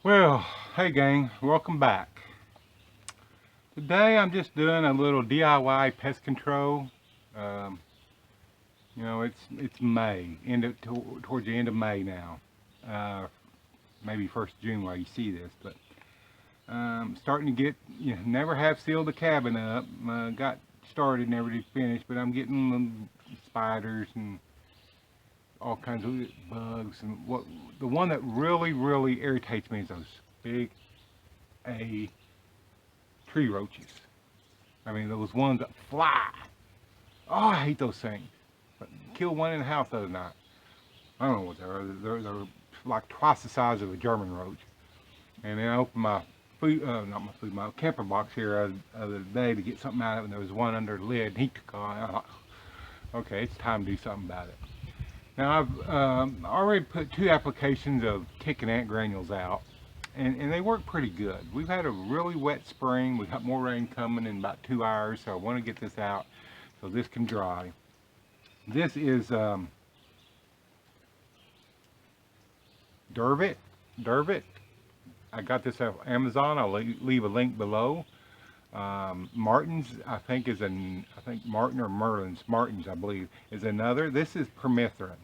Well, hey gang, welcome back. Today I'm just doing a little DIY pest control. Um, it's May, towards the end of May now. Uh, Maybe first June while you see this, but starting to get, never have sealed the cabin up. Got started, never did finish, but I'm getting spiders and all kinds of bugs. And the one that really irritates me is those big A tree roaches. I mean, those ones that fly. Oh, I hate those things. But killed one in the house the other night. I don't know what they are. They're like twice the size of a German roach. And then I opened my food, not my food, my camper box here the other day to get something out of it, and there was one under the lid, and he took on. I thought, okay, it's time to do something about it. Now, I've already put 2 applications of tick and ant granules out, and they work pretty good. We've had a really wet spring. We've got more rain coming in about 2 hours, so I want to get this out so this can dry. This is Durvet. Durvet. I got this off Amazon. I'll leave a link below. Martin's, I think Martin or Merlin's, Martin's, I believe, is another. This is permethrin,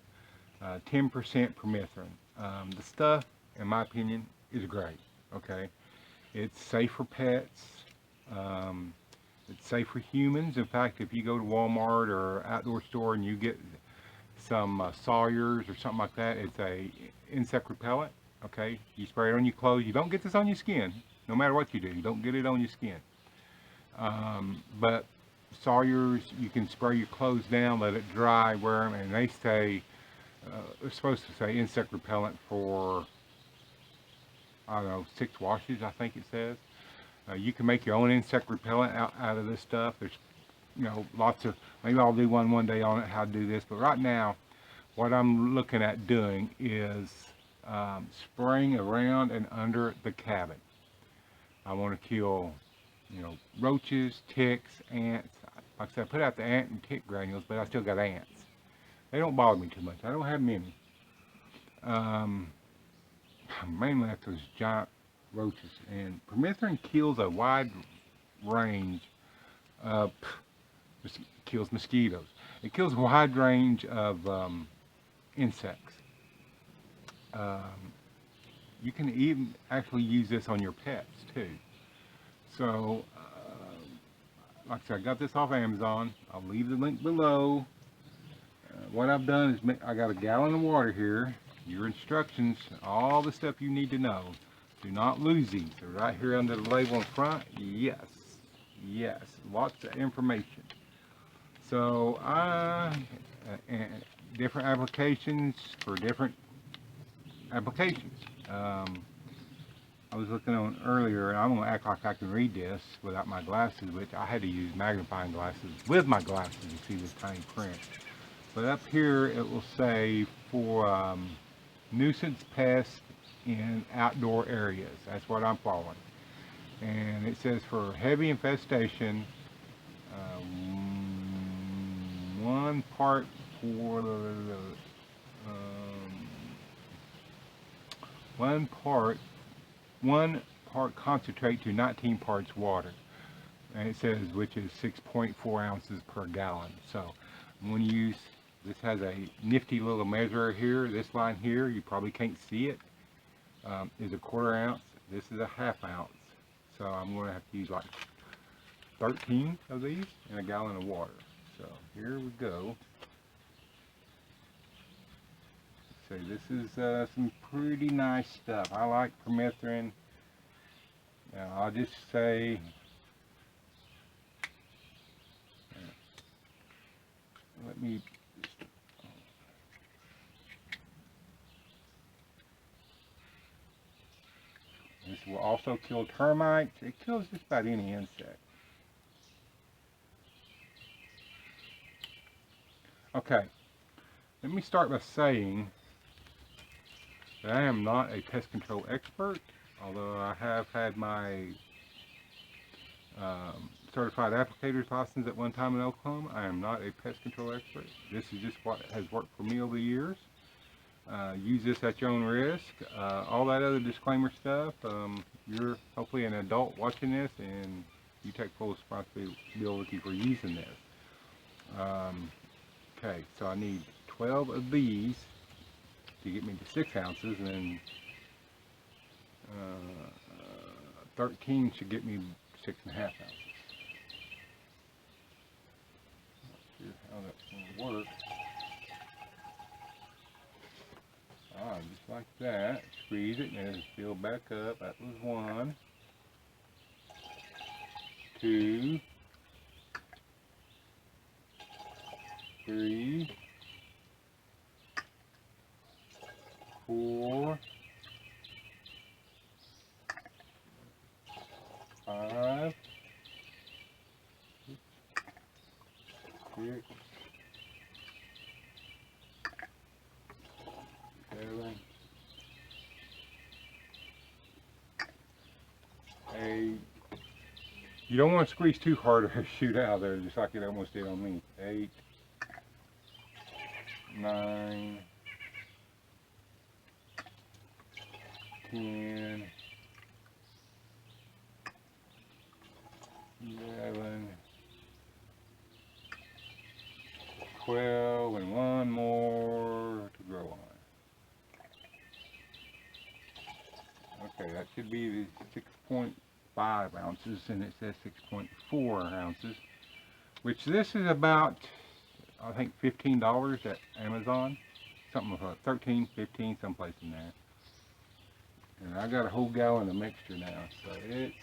10% permethrin. The stuff, in my opinion, is great. Okay, it's safe for pets. Um, it's safe for humans. In fact, if you go to Walmart or outdoor store and you get some Sawyers or something like that, it's a insect repellent. Okay, you spray it on your clothes. You don't get this on your skin, no matter what you do. You don't get it on your skin. But Sawyers, you can spray your clothes down, let it dry, wear them, and they say they're supposed to say insect repellent for, I don't know, 6 washes. I think it says. You can make your own insect repellent out of this stuff. There's, lots of. Maybe I'll do one day on it how to do this. But right now, what I'm looking at doing is spraying around and under the cabin. I want to kill, roaches, ticks, ants. Like I said, I put out the ant and tick granules, but I still got ants. They don't bother me too much. I don't have many. Um, Mainly after those giant roaches. And permethrin kills a wide range of, kills mosquitoes. It kills a wide range of insects. Um, you can even actually use this on your pets too. So, like I said, I got this off Amazon. I'll leave the link below. What I've done is I got a gallon of water here. Your instructions, all the stuff you need to know. Do not lose these. They're right here under the label in front. Yes, yes, lots of information. So, different applications for different applications. I was looking on earlier, and I'm going to act like I can read this without my glasses, which I had to use magnifying glasses with my glasses to see this tiny print. But up here it will say for nuisance pests in outdoor areas. That's what I'm following. And it says for heavy infestation, one part for one part one part concentrate to 19 parts water. And it says which is 6.4 ounces per gallon. So I'm going to use, this has a nifty little measurer here. This line here, you probably can't see it, is a 1/4 ounce. This is a 1/2 ounce. So I'm going to have to use like 13 of these in a gallon of water. So here we go. So this is some pretty nice stuff. I like permethrin. Now I'll just say, let me, this will also kill termites. It kills just about any insect. Okay, let me start by saying that I am not a pest control expert, although I have had my certified applicator's license at one time in Oklahoma. I am not a pest control expert. This is just what has worked for me over the years. Use this at your own risk. All that other disclaimer stuff, you're hopefully an adult watching this and you take full responsibility for using this. Okay, so I need 12 of these to get me to 6 ounces, and then 13 should get me 6.5 ounces. Not sure how that's going to work. Just like that. Squeeze it and it'll fill back up. That was 1, 2, 3, 4, 5, 6, 7, 8. You don't want to squeeze too hard or shoot out there, just like it almost did on me. 8, 9, 10, 11, 12, and 1 more to grow on. Okay, that should be the 6.5 ounces, and it says 6.4 ounces, which this is about, I think, $15 at Amazon. Something like 13, 15, someplace in there. And I got a whole gallon of mixture now, so it's,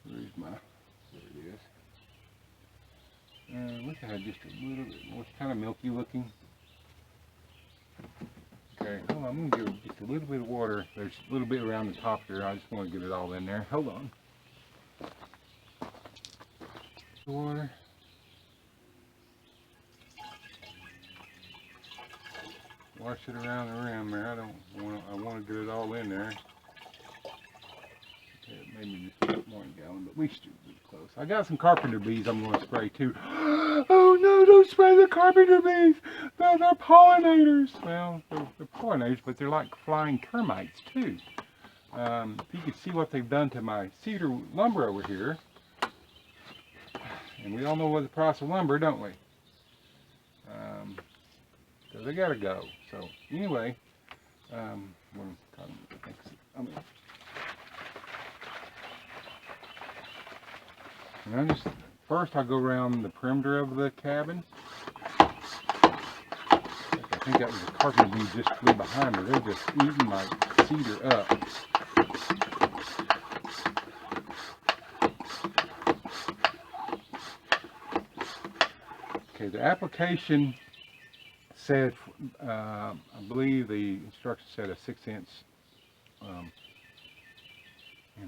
where's my, there it is. Wish I had just a little bit more. It's kind of milky looking. Okay, hold on, I'm going to give it just a little bit of water. There's a little bit around the top here. I just want to get it all in there. Hold on. Water. Wash it around the rim there. I want to get it all in there. Okay, maybe just a 1 gallon, but we should be close. I got some carpenter bees I'm going to spray too. Oh no, don't spray the carpenter bees. Those are pollinators. Well, they're pollinators, but they're like flying termites too. If you can see what they've done to my cedar lumber over here, and we all know what the price of lumber, don't we? So they gotta go. So anyway, first I go around the perimeter of the cabin. I think that was a carpenter bee just flew behind me. They're just eating my cedar up. Okay, the application said, I believe the instructions said a 6-inch, and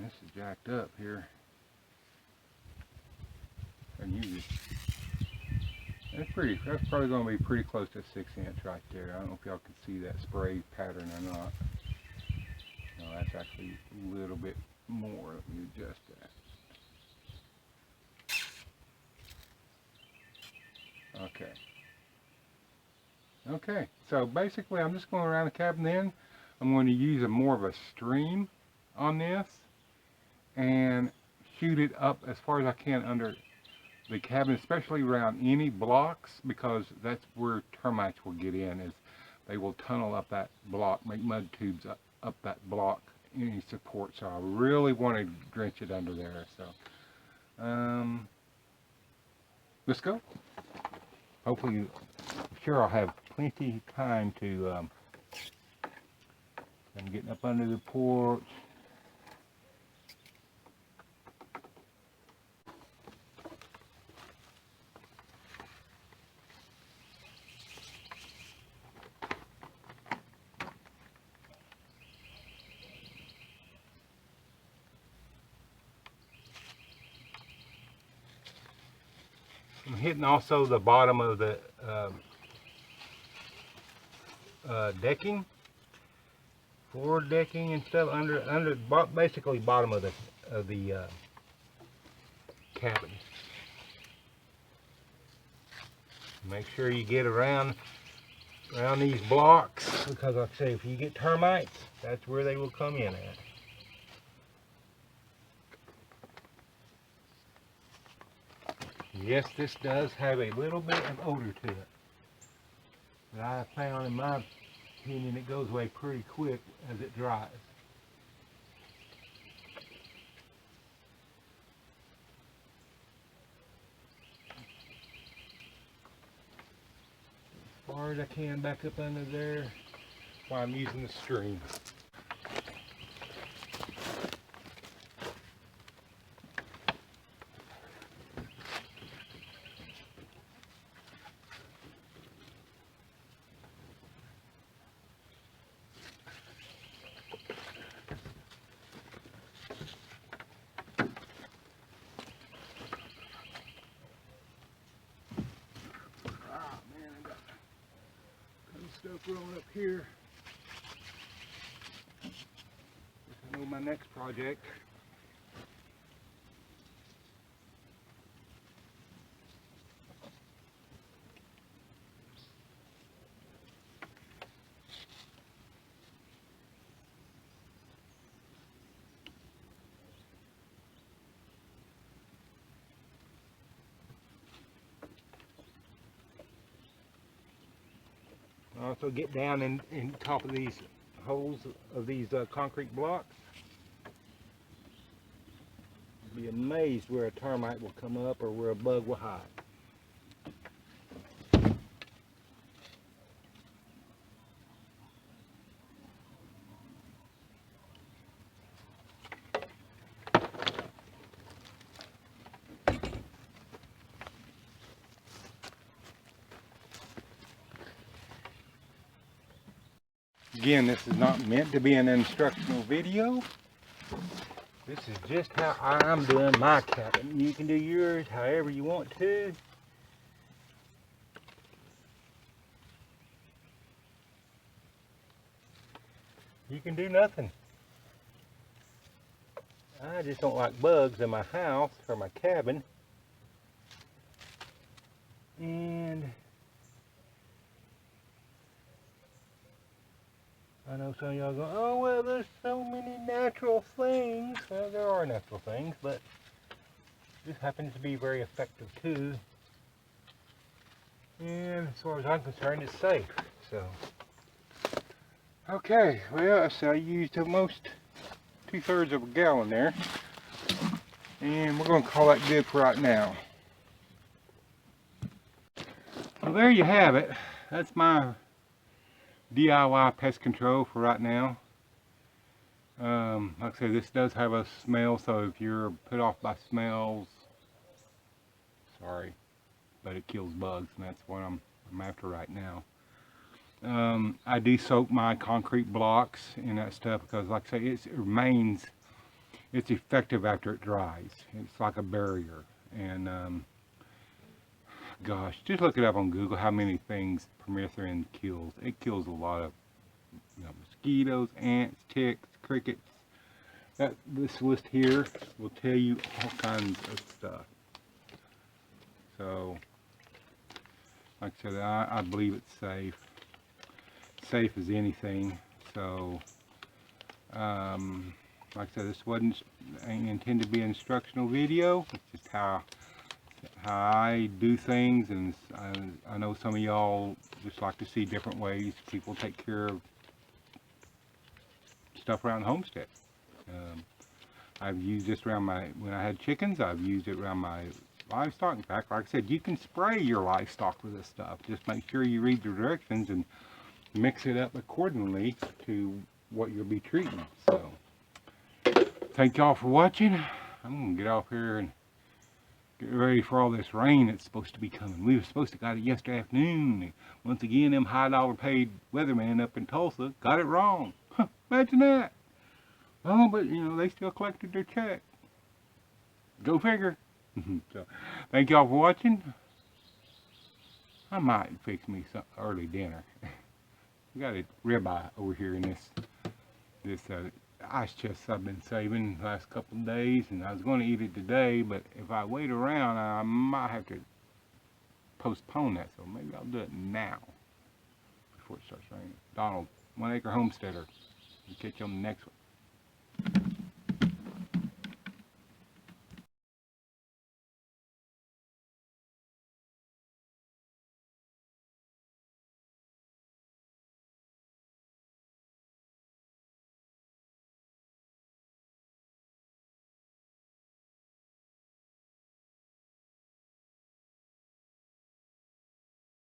this is jacked up here. And use it. That's probably going to be pretty close to 6-inch right there. I don't know if y'all can see that spray pattern or not. No, that's actually a little bit more. Let me adjust that. Okay. Okay, so basically I'm just going around the cabin then. I'm going to use more of a stream on this and shoot it up as far as I can under the cabin, especially around any blocks, because that's where termites will get in, is they will tunnel up that block, make mud tubes up that block, any support. So I really want to drench it under there. So let's go. Hopefully, I'm sure I'll have plenty of time to, I'm getting up under the porch. I'm hitting also the bottom of the decking, floor decking and stuff, under basically bottom of the cabin. Make sure you get around around these blocks, because like I say, if you get termites, that's where they will come in at. Yes, this does have a little bit of odor to it, but I found, in my opinion, it goes away pretty quick as it dries. As far as I can back up under there, while I'm using the stream. Stuff rolling up here. I know my next project. Also get down in top of these holes of these concrete blocks. You'll be amazed where a termite will come up or where a bug will hide. Again, this is not meant to be an instructional video. This is just how I'm doing my cabin. You can do yours however you want to. You can do nothing. I just don't like bugs in my house or my cabin. And I know some of y'all go, oh well, there's so many natural things. Well, there are natural things, but this happens to be very effective too. And as far as I'm concerned, it's safe. So, Okay, well, so I used almost 2/3 of a gallon there, and we're going to call that good for right now. Well, there you have it. That's my DIY pest control for right now. Like I said, this does have a smell, so if you're put off by smells, sorry, but it kills bugs, and that's what I'm after right now. I do soak my concrete blocks and that stuff because, like I say, it remains, it's effective after it dries. It's like a barrier. And gosh, just look it up on Google how many things permethrin kills. It kills a lot of mosquitoes, ants, ticks, crickets. This list here will tell you all kinds of stuff. So, like I said, I believe it's safe. Safe as anything. So, like I said, this wasn't intended to be an instructional video. It's just how I do things, and I know some of y'all just like to see different ways people take care of stuff around the homestead. I've used this around when I had chickens. I've used it around my livestock. In fact, like I said, you can spray your livestock with this stuff. Just make sure you read the directions and mix it up accordingly to what you'll be treating. So, thank y'all for watching. I'm gonna get off here and get ready for all this rain that's supposed to be coming. We were supposed to got it yesterday afternoon. Once again, them high-dollar paid weathermen up in Tulsa got it wrong. Huh, imagine that. Oh, but they still collected their check. Go figure. So, thank y'all for watching. I might fix me some early dinner. We got a ribeye over here in this ice chest I've been saving the last couple of days, and I was going to eat it today, but if I wait around, I might have to postpone that. So maybe I'll do it now before it starts raining. Donald, 1 Acre Homesteader. We'll catch you on the next one.